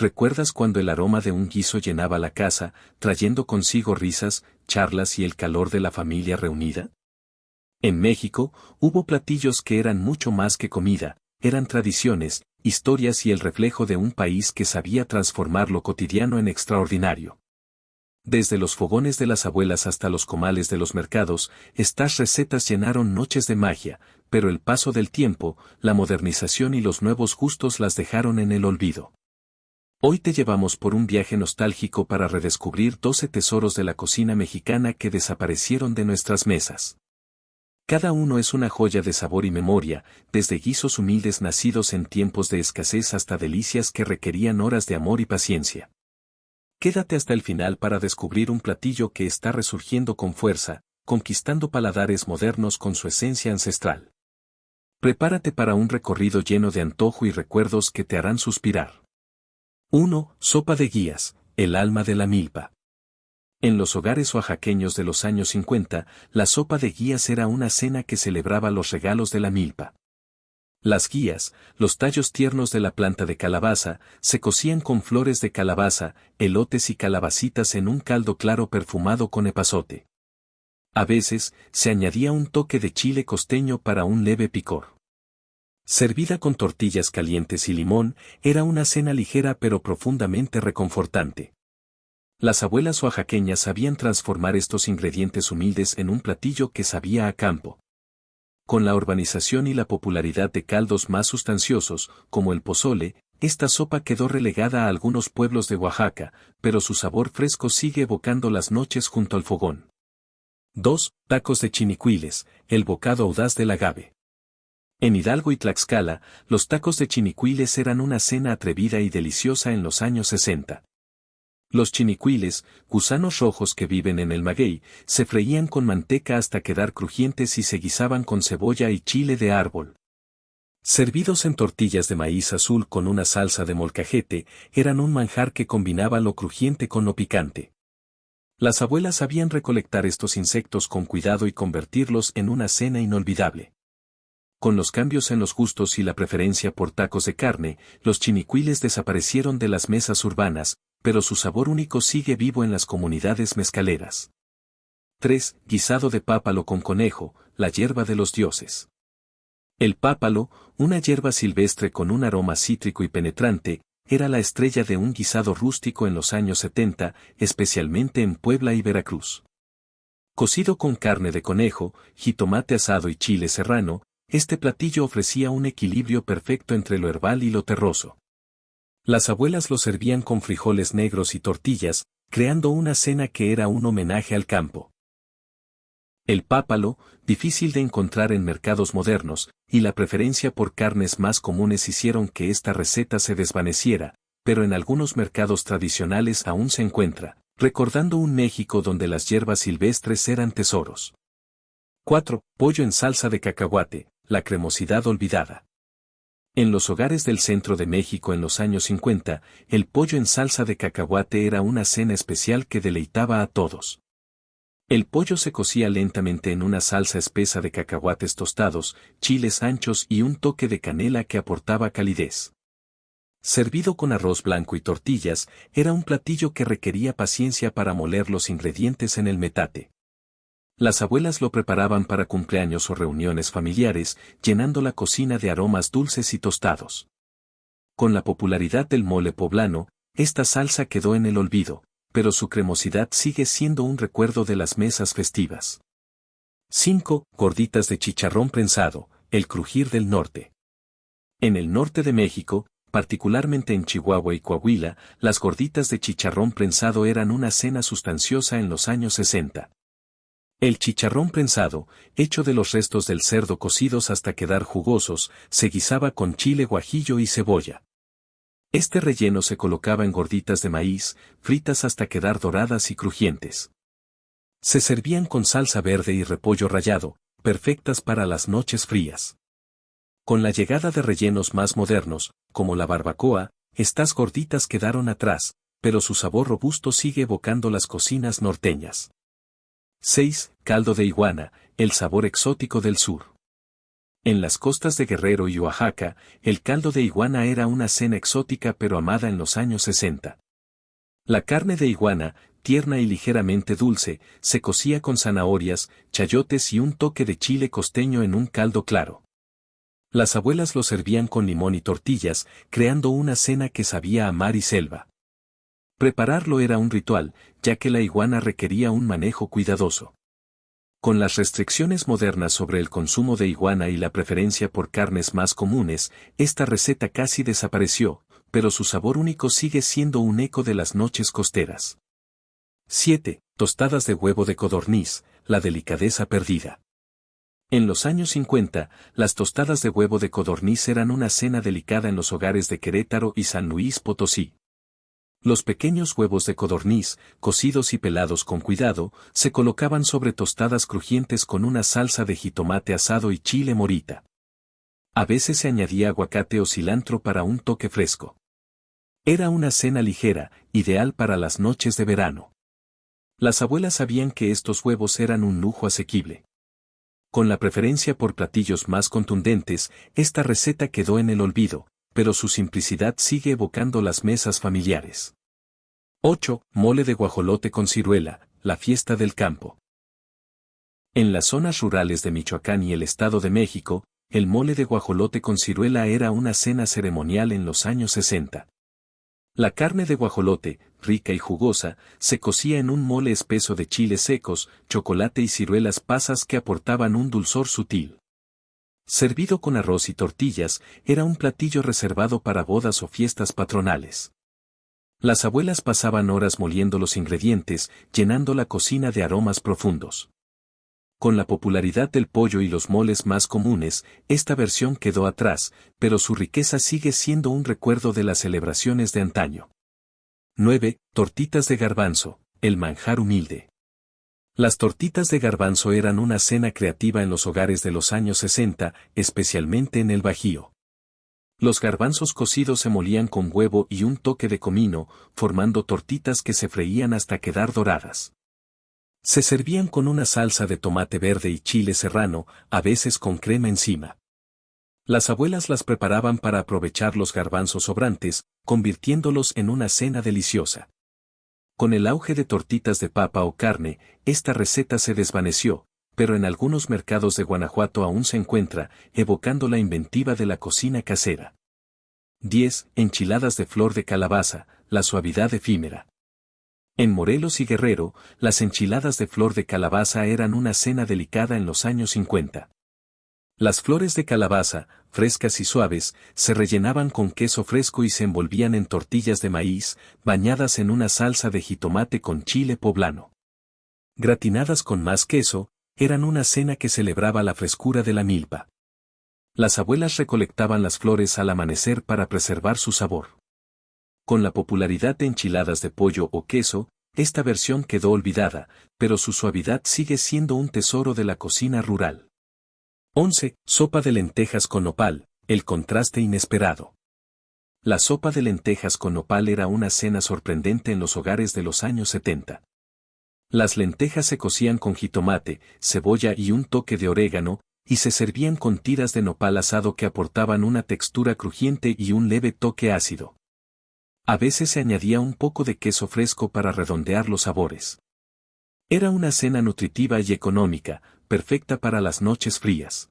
¿Recuerdas cuando el aroma de un guiso llenaba la casa, trayendo consigo risas, charlas y el calor de la familia reunida? En México, hubo platillos que eran mucho más que comida, eran tradiciones, historias y el reflejo de un país que sabía transformar lo cotidiano en extraordinario. Desde los fogones de las abuelas hasta los comales de los mercados, estas recetas llenaron noches de magia, pero el paso del tiempo, la modernización y los nuevos gustos las dejaron en el olvido. Hoy te llevamos por un viaje nostálgico para redescubrir 12 tesoros de la cocina mexicana que desaparecieron de nuestras mesas. Cada uno es una joya de sabor y memoria, desde guisos humildes nacidos en tiempos de escasez hasta delicias que requerían horas de amor y paciencia. Quédate hasta el final para descubrir un platillo que está resurgiendo con fuerza, conquistando paladares modernos con su esencia ancestral. Prepárate para un recorrido lleno de antojo y recuerdos que te harán suspirar. 1. Sopa de guías, el alma de la milpa. En los hogares oaxaqueños de los años 50, la sopa de guías era una cena que celebraba los regalos de la milpa. Las guías, los tallos tiernos de la planta de calabaza, se cocían con flores de calabaza, elotes y calabacitas en un caldo claro perfumado con epazote. A veces, se añadía un toque de chile costeño para un leve picor. Servida con tortillas calientes y limón, era una cena ligera pero profundamente reconfortante. Las abuelas oaxaqueñas sabían transformar estos ingredientes humildes en un platillo que sabía a campo. Con la urbanización y la popularidad de caldos más sustanciosos, como el pozole, esta sopa quedó relegada a algunos pueblos de Oaxaca, pero su sabor fresco sigue evocando las noches junto al fogón. 2. Tacos de chinicuiles, el bocado audaz del agave. En Hidalgo y Tlaxcala, los tacos de chinicuiles eran una cena atrevida y deliciosa en los años 60. Los chinicuiles, gusanos rojos que viven en el maguey, se freían con manteca hasta quedar crujientes y se guisaban con cebolla y chile de árbol. Servidos en tortillas de maíz azul con una salsa de molcajete, eran un manjar que combinaba lo crujiente con lo picante. Las abuelas sabían recolectar estos insectos con cuidado y convertirlos en una cena inolvidable. Con los cambios en los gustos y la preferencia por tacos de carne, los chinicuiles desaparecieron de las mesas urbanas, pero su sabor único sigue vivo en las comunidades mezcaleras. 3. Guisado de pápalo con conejo, la hierba de los dioses. El pápalo, una hierba silvestre con un aroma cítrico y penetrante, era la estrella de un guisado rústico en los años 70, especialmente en Puebla y Veracruz. Cocido con carne de conejo, jitomate asado y chile serrano, este platillo ofrecía un equilibrio perfecto entre lo herbal y lo terroso. Las abuelas lo servían con frijoles negros y tortillas, creando una cena que era un homenaje al campo. El pápalo, difícil de encontrar en mercados modernos, y la preferencia por carnes más comunes hicieron que esta receta se desvaneciera, pero en algunos mercados tradicionales aún se encuentra, recordando un México donde las hierbas silvestres eran tesoros. 4. Pollo en salsa de cacahuate, la cremosidad olvidada. En los hogares del centro de México en los años 50, el pollo en salsa de cacahuate era una cena especial que deleitaba a todos. El pollo se cocía lentamente en una salsa espesa de cacahuates tostados, chiles anchos y un toque de canela que aportaba calidez. Servido con arroz blanco y tortillas, era un platillo que requería paciencia para moler los ingredientes en el metate. Las abuelas lo preparaban para cumpleaños o reuniones familiares, llenando la cocina de aromas dulces y tostados. Con la popularidad del mole poblano, esta salsa quedó en el olvido, pero su cremosidad sigue siendo un recuerdo de las mesas festivas. 5. Gorditas de chicharrón prensado, el crujir del norte. En el norte de México, particularmente en Chihuahua y Coahuila, las gorditas de chicharrón prensado eran una cena sustanciosa en los años 60. El chicharrón prensado, hecho de los restos del cerdo cocidos hasta quedar jugosos, se guisaba con chile guajillo y cebolla. Este relleno se colocaba en gorditas de maíz, fritas hasta quedar doradas y crujientes. Se servían con salsa verde y repollo rallado, perfectas para las noches frías. Con la llegada de rellenos más modernos, como la barbacoa, estas gorditas quedaron atrás, pero su sabor robusto sigue evocando las cocinas norteñas. 6. Caldo de iguana, el sabor exótico del sur. En las costas de Guerrero y Oaxaca, el caldo de iguana era una cena exótica pero amada en los años 60. La carne de iguana, tierna y ligeramente dulce, se cocía con zanahorias, chayotes y un toque de chile costeño en un caldo claro. Las abuelas lo servían con limón y tortillas, creando una cena que sabía a mar y selva. Prepararlo era un ritual, ya que la iguana requería un manejo cuidadoso. Con las restricciones modernas sobre el consumo de iguana y la preferencia por carnes más comunes, esta receta casi desapareció, pero su sabor único sigue siendo un eco de las noches costeras. 7. Tostadas de huevo de codorniz, la delicadeza perdida. En los años 50, las tostadas de huevo de codorniz eran una cena delicada en los hogares de Querétaro y San Luis Potosí. Los pequeños huevos de codorniz, cocidos y pelados con cuidado, se colocaban sobre tostadas crujientes con una salsa de jitomate asado y chile morita. A veces se añadía aguacate o cilantro para un toque fresco. Era una cena ligera, ideal para las noches de verano. Las abuelas sabían que estos huevos eran un lujo asequible. Con la preferencia por platillos más contundentes, esta receta quedó en el olvido, pero su simplicidad sigue evocando las mesas familiares. 8. Mole de guajolote con ciruela, la fiesta del campo. En las zonas rurales de Michoacán y el Estado de México, el mole de guajolote con ciruela era una cena ceremonial en los años 60. La carne de guajolote, rica y jugosa, se cocía en un mole espeso de chiles secos, chocolate y ciruelas pasas que aportaban un dulzor sutil. Servido con arroz y tortillas, era un platillo reservado para bodas o fiestas patronales. Las abuelas pasaban horas moliendo los ingredientes, llenando la cocina de aromas profundos. Con la popularidad del pollo y los moles más comunes, esta versión quedó atrás, pero su riqueza sigue siendo un recuerdo de las celebraciones de antaño. 9. Tortitas de garbanzo, el manjar humilde. Las tortitas de garbanzo eran una cena creativa en los hogares de los años 60, especialmente en el Bajío. Los garbanzos cocidos se molían con huevo y un toque de comino, formando tortitas que se freían hasta quedar doradas. Se servían con una salsa de tomate verde y chile serrano, a veces con crema encima. Las abuelas las preparaban para aprovechar los garbanzos sobrantes, convirtiéndolos en una cena deliciosa. Con el auge de tortitas de papa o carne, esta receta se desvaneció, pero en algunos mercados de Guanajuato aún se encuentra, evocando la inventiva de la cocina casera. 10. Enchiladas de flor de calabaza, la suavidad efímera. En Morelos y Guerrero, las enchiladas de flor de calabaza eran una cena delicada en los años 50. Las flores de calabaza, frescas y suaves, se rellenaban con queso fresco y se envolvían en tortillas de maíz, bañadas en una salsa de jitomate con chile poblano. Gratinadas con más queso, eran una cena que celebraba la frescura de la milpa. Las abuelas recolectaban las flores al amanecer para preservar su sabor. Con la popularidad de enchiladas de pollo o queso, esta versión quedó olvidada, pero su suavidad sigue siendo un tesoro de la cocina rural. 11. Sopa de lentejas con nopal, el contraste inesperado. La sopa de lentejas con nopal era una cena sorprendente en los hogares de los años 70. Las lentejas se cocían con jitomate, cebolla y un toque de orégano, y se servían con tiras de nopal asado que aportaban una textura crujiente y un leve toque ácido. A veces se añadía un poco de queso fresco para redondear los sabores. Era una cena nutritiva y económica, perfecta para las noches frías.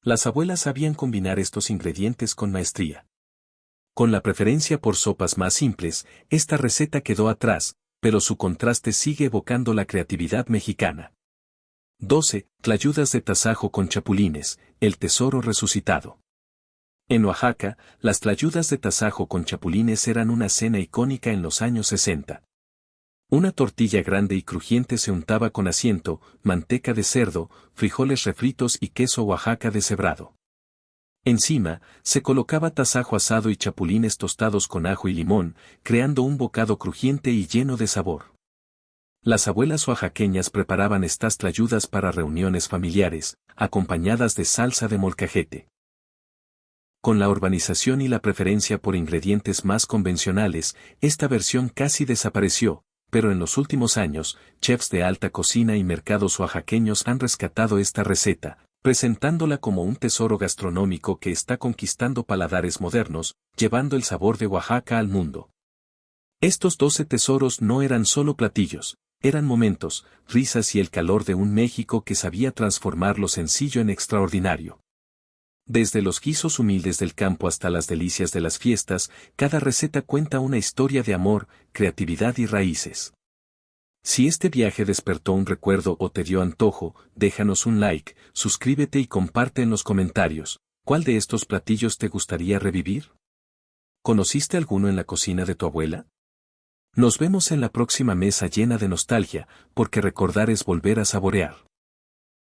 Las abuelas sabían combinar estos ingredientes con maestría. Con la preferencia por sopas más simples, esta receta quedó atrás, pero su contraste sigue evocando la creatividad mexicana. 12. Tlayudas de tasajo con chapulines, el tesoro resucitado. En Oaxaca, las tlayudas de tasajo con chapulines eran una cena icónica en los años 60. Una tortilla grande y crujiente se untaba con asiento, manteca de cerdo, frijoles refritos y queso Oaxaca deshebrado. Encima, se colocaba tasajo asado y chapulines tostados con ajo y limón, creando un bocado crujiente y lleno de sabor. Las abuelas oaxaqueñas preparaban estas tlayudas para reuniones familiares, acompañadas de salsa de molcajete. Con la urbanización y la preferencia por ingredientes más convencionales, esta versión casi desapareció, pero en los últimos años, chefs de alta cocina y mercados oaxaqueños han rescatado esta receta, presentándola como un tesoro gastronómico que está conquistando paladares modernos, llevando el sabor de Oaxaca al mundo. Estos 12 tesoros no eran solo platillos, eran momentos, risas y el calor de un México que sabía transformar lo sencillo en extraordinario. Desde los guisos humildes del campo hasta las delicias de las fiestas, cada receta cuenta una historia de amor, creatividad y raíces. Si este viaje despertó un recuerdo o te dio antojo, déjanos un like, suscríbete y comparte en los comentarios. ¿Cuál de estos platillos te gustaría revivir? ¿Conociste alguno en la cocina de tu abuela? Nos vemos en la próxima mesa llena de nostalgia, porque recordar es volver a saborear.